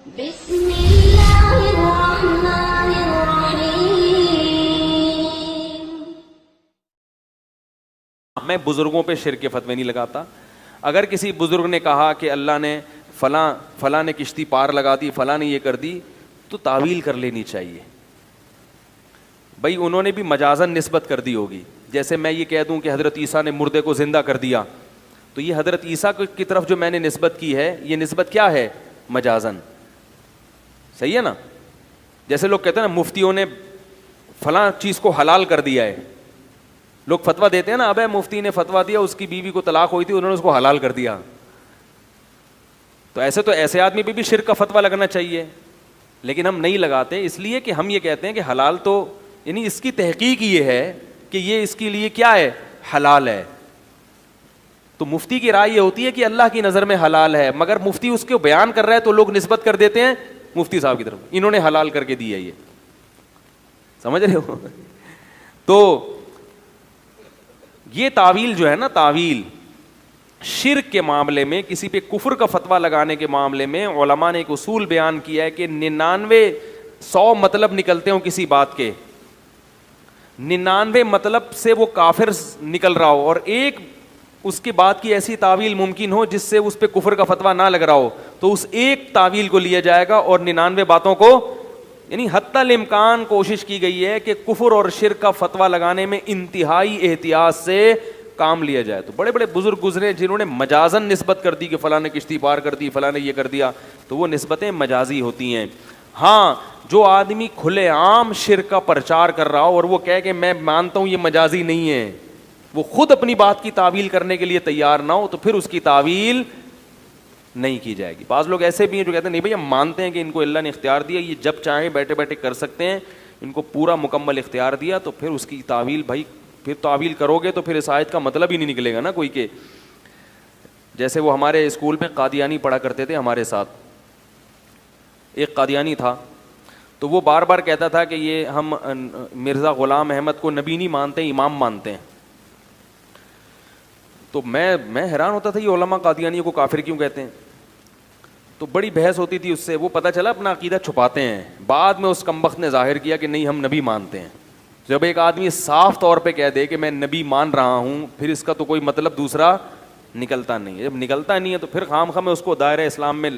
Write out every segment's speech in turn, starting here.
بسم اللہ الرحمن الرحیم. میں بزرگوں پہ شرک کے فتوے نہیں لگاتا. اگر کسی بزرگ نے کہا کہ اللہ نے فلاں نے کشتی پار لگا دی, فلاں نے یہ کر دی, تو تعویل کر لینی چاہیے. بھائی انہوں نے بھی مجازن نسبت کر دی ہوگی. جیسے میں یہ کہہ دوں کہ حضرت عیسیٰ نے مردے کو زندہ کر دیا, تو یہ حضرت عیسیٰ کی طرف جو میں نے نسبت کی ہے, یہ نسبت کیا ہے؟ مجازن. صحیح ہے نا؟ جیسے لوگ کہتے ہیں نا مفتیوں نے فلاں چیز کو حلال کر دیا ہے, لوگ فتویٰ دیتے ہیں نا, ابے مفتی نے فتویٰ دیا, اس کی بیوی کو طلاق ہوئی تھی, انہوں نے اس کو حلال کر دیا. تو ایسے آدمی پہ بھی شرک کا فتویٰ لگنا چاہیے, لیکن ہم نہیں لگاتے, اس لیے کہ ہم یہ کہتے ہیں کہ حلال تو یعنی اس کی تحقیق یہ ہے کہ یہ اس کے لیے کیا ہے؟ حلال ہے. تو مفتی کی رائے یہ ہوتی ہے کہ اللہ کی نظر میں حلال ہے, مگر مفتی اس کو بیان کر رہا ہے تو لوگ نسبت کر دیتے ہیں مفتی صاحب کی طرف, انہوں نے حلال کر کے دیا. یہ سمجھ رہے ہو؟ تو یہ تعویل جو ہے نا, تعویل شرک کے معاملے میں, کسی پہ کفر کا فتویٰ لگانے کے معاملے میں علماء نے ایک اصول بیان کیا ہے کہ 99 مطلب نکلتے ہوں کسی بات کے, 99 مطلب سے وہ کافر نکل رہا ہو, اور ایک اس کے بعد کی ایسی تعویل ممکن ہو جس سے اس پہ کفر کا فتویٰ نہ لگ رہا ہو, تو اس ایک تعویل کو لیا جائے گا, اور 99 باتوں کو, یعنی حتی الامکان کوشش کی گئی ہے کہ کفر اور شرک کا فتویٰ لگانے میں انتہائی احتیاط سے کام لیا جائے. تو بڑے بڑے بزرگ گزرے جنہوں نے مجازن نسبت کر دی کہ فلاں نے کشتی پار کر دی, فلاں نے یہ کر دیا, تو وہ نسبتیں مجازی ہوتی ہیں. ہاں, جو آدمی کھلے عام شرک کا پرچار کر رہا ہو اور وہ کہے کہ میں مانتا ہوں یہ مجازی نہیں ہے, وہ خود اپنی بات کی تعویل کرنے کے لیے تیار نہ ہو, تو پھر اس کی تعویل نہیں کی جائے گی. بعض لوگ ایسے بھی ہیں جو کہتے ہیں نہیں بھائی ہم مانتے ہیں کہ ان کو اللہ نے اختیار دیا, یہ جب چاہیں بیٹھے بیٹھے کر سکتے ہیں, ان کو پورا مکمل اختیار دیا, تو پھر اس کی تعویل, بھائی پھر تعویل کرو گے تو پھر اس آیت کا مطلب ہی نہیں نکلے گا نا کوئی. کہ جیسے وہ ہمارے اسکول میں قادیانی پڑھا کرتے تھے ہمارے ساتھ, ایک قادیانی تھا, تو وہ بار بار کہتا تھا کہ یہ ہم مرزا غلام احمد کو نبی نہیں مانتے, امام مانتے ہیں. تو میں حیران ہوتا تھا یہ علماء قادیانیوں کو کافر کیوں کہتے ہیں. تو بڑی بحث ہوتی تھی اس سے, وہ پتہ چلا اپنا عقیدہ چھپاتے ہیں. بعد میں اس کمبخت نے ظاہر کیا کہ نہیں ہم نبی مانتے ہیں. جب ایک آدمی صاف طور پہ کہہ دے کہ میں نبی مان رہا ہوں, پھر اس کا تو کوئی مطلب دوسرا نکلتا نہیں ہے. جب نکلتا نہیں ہے تو پھر خام خواہ میں اس کو دائرہ اسلام میں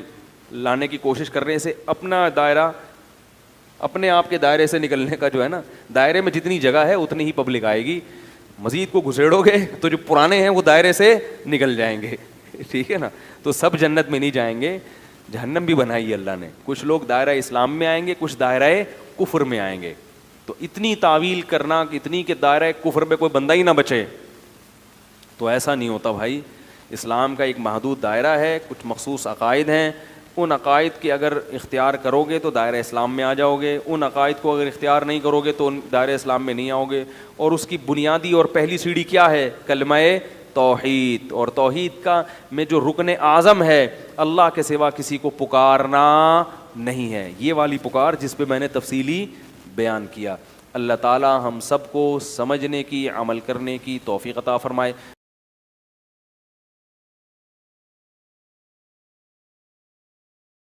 لانے کی کوشش کر رہے ہیں. اسے اپنا دائرہ, اپنے آپ کے دائرے سے نکلنے کا جو ہے نا, دائرے میں جتنی جگہ ہے اتنی ہی پبلک آئے گی, مزید کو گھسیڑو گے تو جو پرانے ہیں وہ دائرے سے نکل جائیں گے. ٹھیک ہے نا؟ تو سب جنت میں نہیں جائیں گے, جہنم بھی بنائی ہے اللہ نے. کچھ لوگ دائرہ اسلام میں آئیں گے, کچھ دائرہ کفر میں آئیں گے. تو اتنی تعویل کرنا, اتنی کہ دائرہ کفر میں کوئی بندہ ہی نہ بچے, تو ایسا نہیں ہوتا بھائی. اسلام کا ایک محدود دائرہ ہے, کچھ مخصوص عقائد ہیں, ان عقائد کے اگر اختیار کرو گے تو دائرہ اسلام میں آ جاؤ گے, ان عقائد کو اگر اختیار نہیں کرو گے تو دائرہ اسلام میں نہیں آؤ گے. اور اس کی بنیادی اور پہلی سیڑھی کیا ہے؟ کلمہ توحید. اور توحید کا میں جو رکن اعظم ہے, اللہ کے سوا کسی کو پکارنا نہیں ہے. یہ والی پکار جس پہ میں نے تفصیلی بیان کیا. اللہ تعالی ہم سب کو سمجھنے کی, عمل کرنے کی توفیق عطا فرمائے.